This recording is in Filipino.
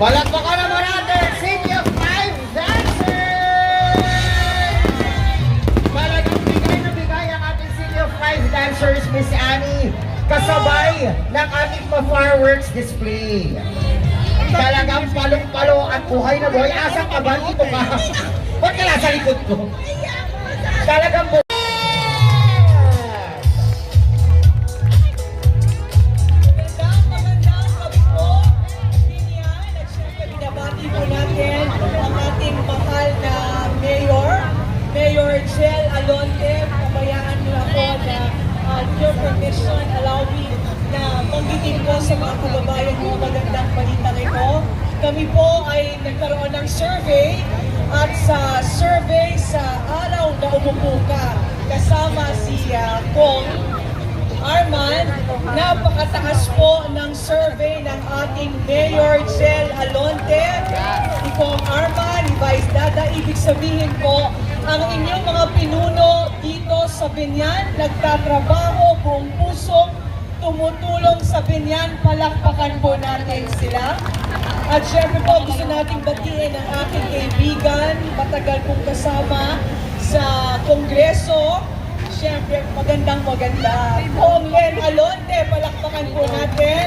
Palakpakan naman natin, City of Five Dancers! Talagang bigay na bigay ang ating City of Five Dancers, Miss Annie, kasabay ng ating pa-fireworks display. Talagang palong-palo at buhay na buhay. Asa ka ba? Dito ka. Ba't ka nasa likod ko? Talagang buhay. Magandang gabi po, Lilian. At syempre, binabati po natin ang ating mahal na Mayor Jel Alonte. Pabayaan niyo ako na your permission, allow me na banggitin ko sa mga kababayan mo magandang balita ito. Kami po ay nagkaroon ng survey at sa survey sa araw na umupo ka kasama si Kong Arman, napakataas po ng survey ng ating Mayor Jel Alonte. Si Kong Arman, ni Vice Dada, ibig sabihin po, ang inyong mga pinuno dito sa Binyan, nagtatrabaho buong pusong tumutulong sa Binyan, palakpakan po natin sila. At syempre po, gusto nating batiin ang aking kaibigan, matagal kong kasama sa Kongreso. Syempre, magandang maganda. Kong Len Alonte, palakpakan po natin.